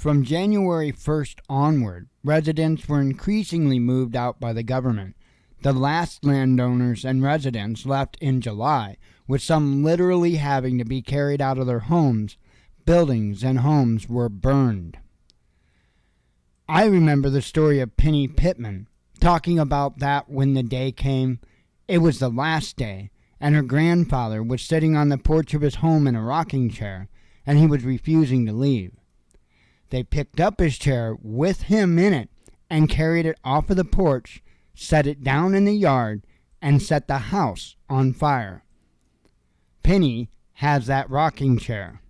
From January 1st onward, residents were increasingly moved out by the government. The last landowners and residents left in July, with some literally having to be carried out of their homes. Buildings and homes were burned. I remember the story of Penny Pittman, talking about that when the day came. It was the last day, and her grandfather was sitting on the porch of his home in a rocking chair, and he was refusing to leave. They picked up his chair with him in it and carried it off of the porch, set it down in the yard, and set the house on fire. Penny has that rocking chair.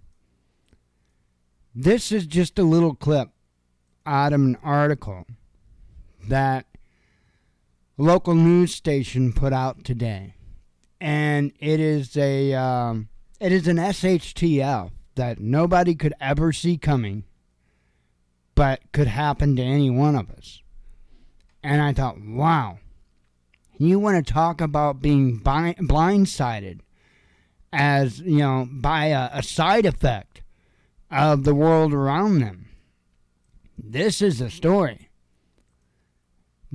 This is just a little clip out of an article that a local news station put out today. And it is an SHTF that nobody could ever see coming, but could happen to any one of us. And I thought, wow, you want to talk about being blindsided as, by a side effect of the world around them. This is the story.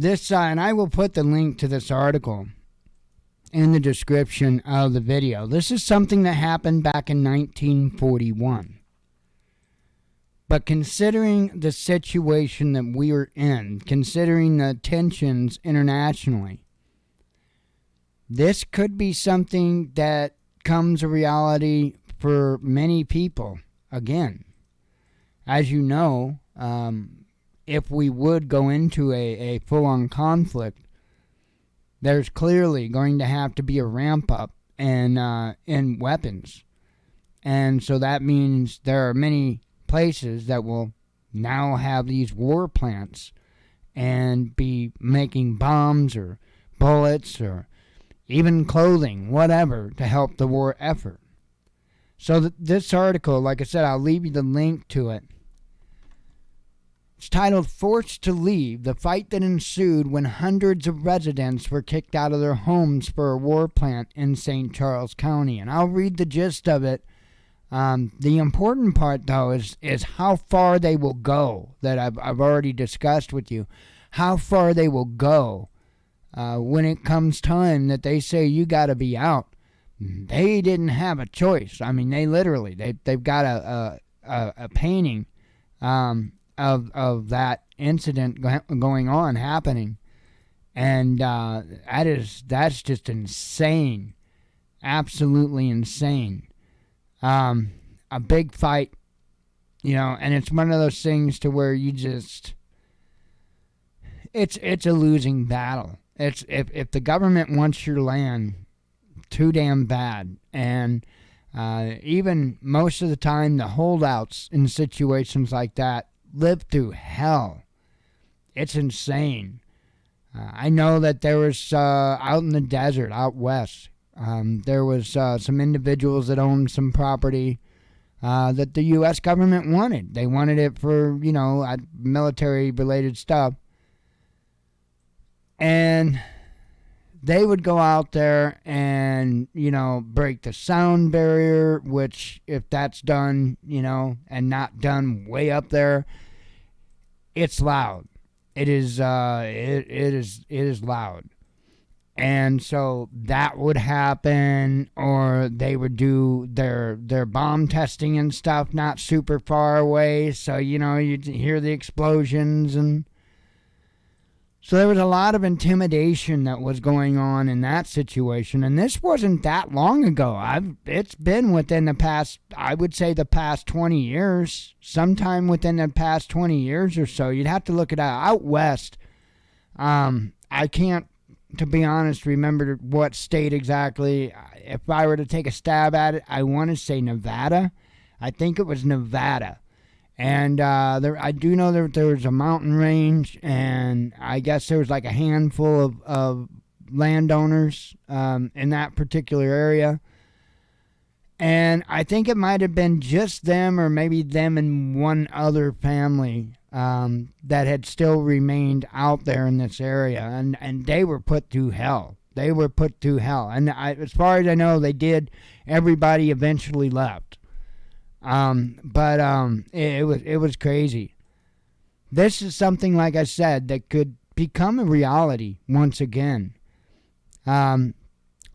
And I will put the link to this article in the description of the video. This is something that happened back in 1941. But considering the situation that we are in, considering the tensions internationally, this could be something that comes a reality for many people again. As you know, if we would go into a full-on conflict, there's clearly going to have to be a ramp-up in weapons. And so that means there are many places that will now have these war plants and be making bombs or bullets or even clothing, whatever, to help the war effort. So this article, like I said, I'll leave you the link to it. It's titled, "Forced to Leave, the Fight That Ensued When Hundreds of Residents Were Kicked Out of Their Homes for a War Plant in St. Charles County." And I'll read the gist of it. The important part, though, is how far they will go, that I've already discussed with you. How far they will go when it comes time that they say you got to be out. They didn't have a choice. I mean, they've got a painting of that incident going on, happening, and that's just insane, absolutely insane. A big fight, and it's one of those things to where you just, it's a losing battle. It's if the government wants your land too damn bad, and even most of the time the holdouts in situations like that live through hell. It's insane. I know that there was out in the desert out west, there was some individuals that owned some property that the U.S. government wanted. They wanted it for, military-related stuff. And they would go out there and, break the sound barrier, which if that's done, and not done way up there, it's loud. It is loud. And so that would happen, or they would do their bomb testing and stuff not super far away, so you'd hear the explosions. And so there was a lot of intimidation that was going on in that situation, and this wasn't that long ago. It's been within the past, I would say, the past 20 years, sometime within the past 20 years or so. You'd have to look it out west. I can't, to be honest, remember what state exactly. If I were to take a stab at it, I want to say Nevada. I think it was Nevada. And I do know that there was a mountain range, and I guess there was like a handful of landowners in that particular area. And I think it might have been just them, or maybe them and one other family that had still remained out there in this area. And they were put through hell. And as far as I know, everybody eventually left. It was crazy. This is something, like I said, that could become a reality once again.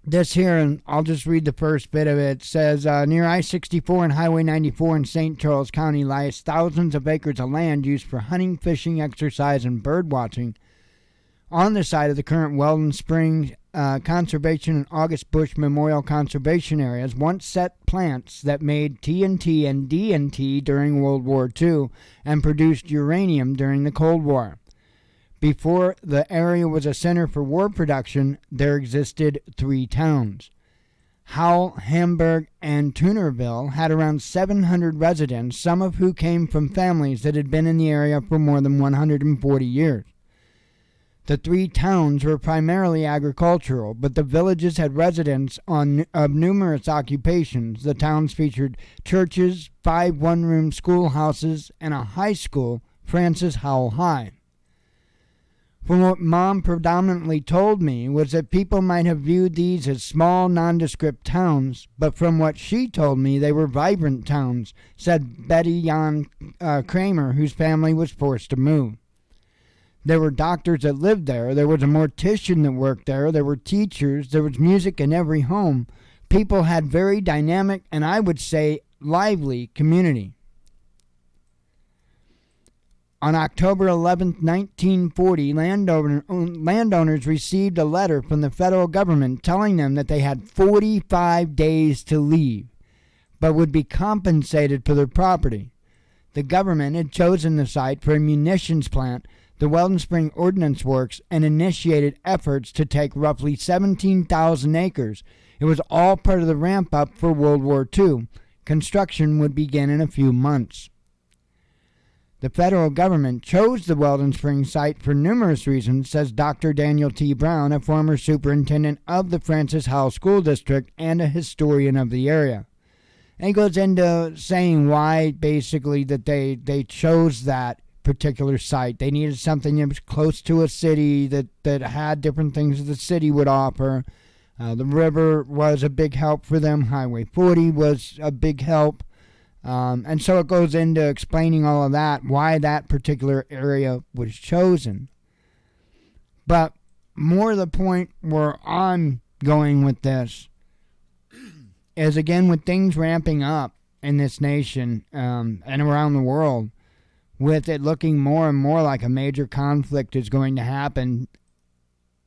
This here, and I'll just read the first bit of it. It says, near I-64 and Highway 94 in St. Charles County lies thousands of acres of land used for hunting, fishing, exercise, and bird watching. On the site of the current Weldon Springs Conservation and August Bush Memorial Conservation Areas once set plants that made TNT and DNT during World War II and produced uranium during the Cold War. Before the area was a center for war production, there existed 3 towns. Howell, Hamburg, and Tunerville had around 700 residents, some of who came from families that had been in the area for more than 140 years. The 3 towns were primarily agricultural, but the villages had residents of numerous occupations. The towns featured churches, 5 one-room schoolhouses, and a high school, Francis Howell High. From what Mom predominantly told me was that people might have viewed these as small, nondescript towns, but from what she told me, they were vibrant towns, said Betty Jan Kramer, whose family was forced to move. There were doctors that lived there. There was a mortician that worked there. There were teachers. There was music in every home. People had very dynamic and, I would say, lively community. On October 11, 1940, landowners received a letter from the federal government telling them that they had 45 days to leave, but would be compensated for their property. The government had chosen the site for a munitions plant, the Weldon Spring Ordnance Works, and initiated efforts to take roughly 17,000 acres. It was all part of the ramp-up for World War II. Construction would begin in a few months. The federal government chose the Weldon Springs site for numerous reasons, says Dr. Daniel T. Brown, a former superintendent of the Francis Howell School District and a historian of the area. And he goes into saying why, basically, that they chose that particular site. They needed something that was close to a city, that had different things that the city would offer. The river was a big help for them. Highway 40 was a big help. And so it goes into explaining all of that, why that particular area was chosen. But more to the point where I'm going with this is, again, with things ramping up in this nation and around the world, with it looking more and more like a major conflict is going to happen,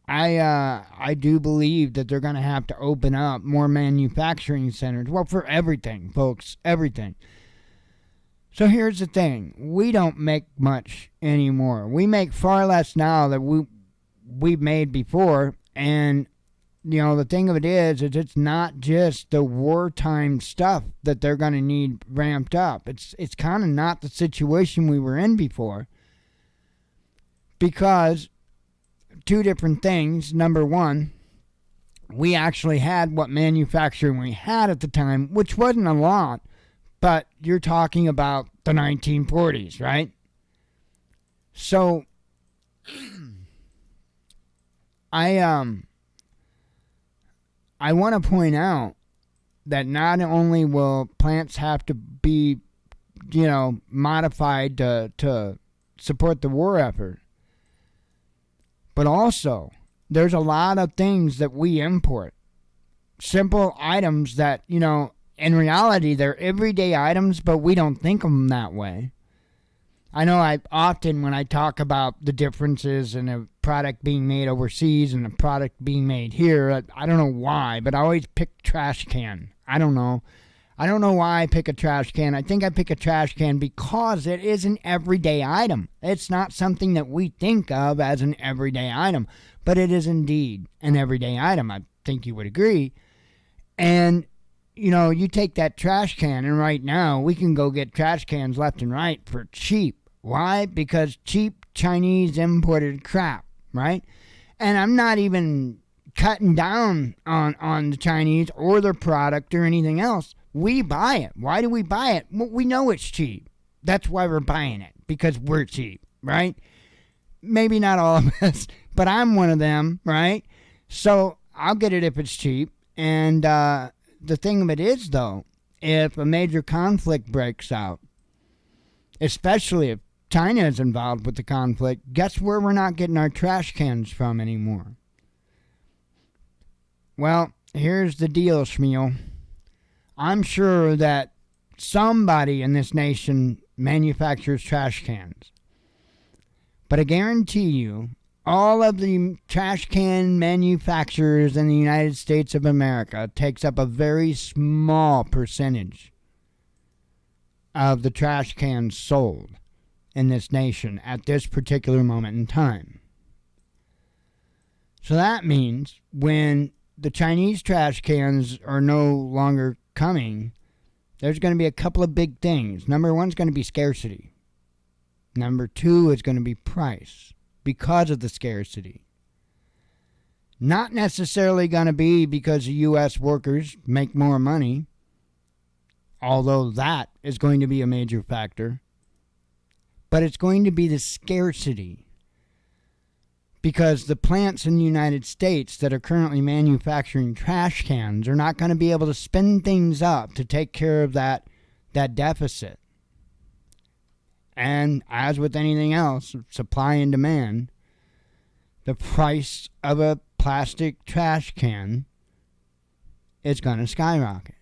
I do believe that they're going to have to open up more manufacturing centers. Well, for everything, folks, everything. So here's the thing. We don't make much anymore. We make far less now than we've made before. And, the thing of it is it's not just the wartime stuff that they're going to need ramped up. It's kind of not the situation we were in before. Because 2 different things. Number one, we actually had what manufacturing we had at the time, which wasn't a lot, but you're talking about the 1940s, right? So I want to point out that not only will plants have to be, modified to support the war effort, but also, there's a lot of things that we import. Simple items that, in reality, they're everyday items, but we don't think of them that way. I know when I talk about the differences in a product being made overseas and a product being made here, I don't know why, but I always pick trash can. I don't know. I don't know why I pick a trash can. I think I pick a trash can because it is an everyday item. It's not something that we think of as an everyday item, but it is indeed an everyday item. I think you would agree. And, you take that trash can, and right now we can go get trash cans left and right for cheap. Why? Because cheap Chinese imported crap, right? And I'm not even cutting down on the Chinese or their product or anything else. We buy it. Why do we buy it? Well, we know it's cheap. That's why we're buying it, because we're cheap, right? Maybe not all of us, but I'm one of them, right? So I'll get it if it's cheap. And the thing of it is, though, if a major conflict breaks out, especially if China is involved with the conflict, guess where we're not getting our trash cans from anymore? Well, here's the deal, Shmuel. I'm sure that somebody in this nation manufactures trash cans. But I guarantee you, all of the trash can manufacturers in the United States of America takes up a very small percentage of the trash cans sold in this nation at this particular moment in time. So that means when the Chinese trash cans are no longer coming, there's going to be a couple of big things. Number one is going to be scarcity. Number two is going to be price because of the scarcity. Not necessarily going to be because the U.S. workers make more money, although that is going to be a major factor. But it's going to be the scarcity. Because the plants in the United States that are currently manufacturing trash cans are not going to be able to spin things up to take care of that deficit. And as with anything else, supply and demand, the price of a plastic trash can is going to skyrocket.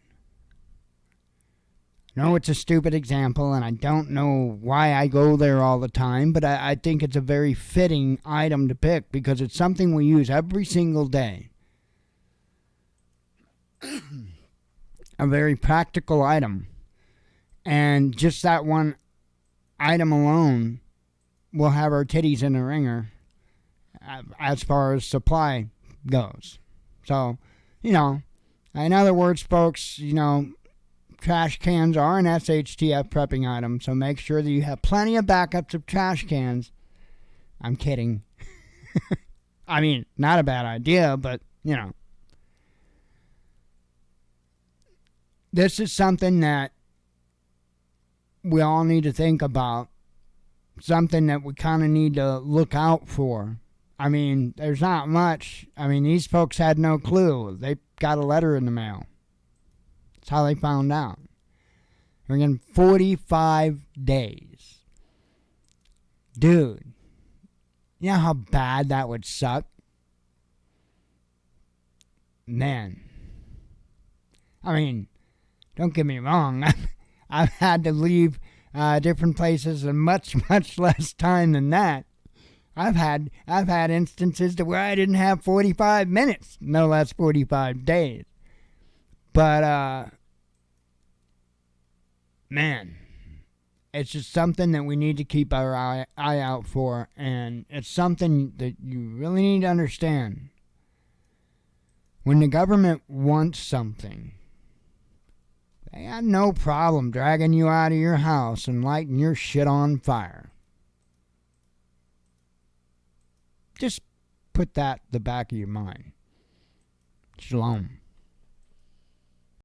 I know it's a stupid example, and I don't know why I go there all the time, but I think it's a very fitting item to pick because it's something we use every single day. A very practical item. And just that one item alone will have our titties in the ringer as far as supply goes. So, in other words, folks, trash cans are an SHTF prepping item, so make sure that you have plenty of backups of trash cans. I'm kidding. I mean, not a bad idea, but, This is something that we all need to think about. Something that we kind of need to look out for. I mean, there's not much. I mean, these folks had no clue. They got a letter in the mail. That's how they found out. We're getting 45 days. Dude, you know how bad that would suck? Man. I mean, don't get me wrong. I've had to leave different places in much, much less time than that. I've had instances to where I didn't have 45 minutes, no less 45 days. But, man, it's just something that we need to keep our eye out for, and it's something that you really need to understand. When the government wants something, they got no problem dragging you out of your house and lighting your shit on fire. Just put that at the back of your mind. Shalom.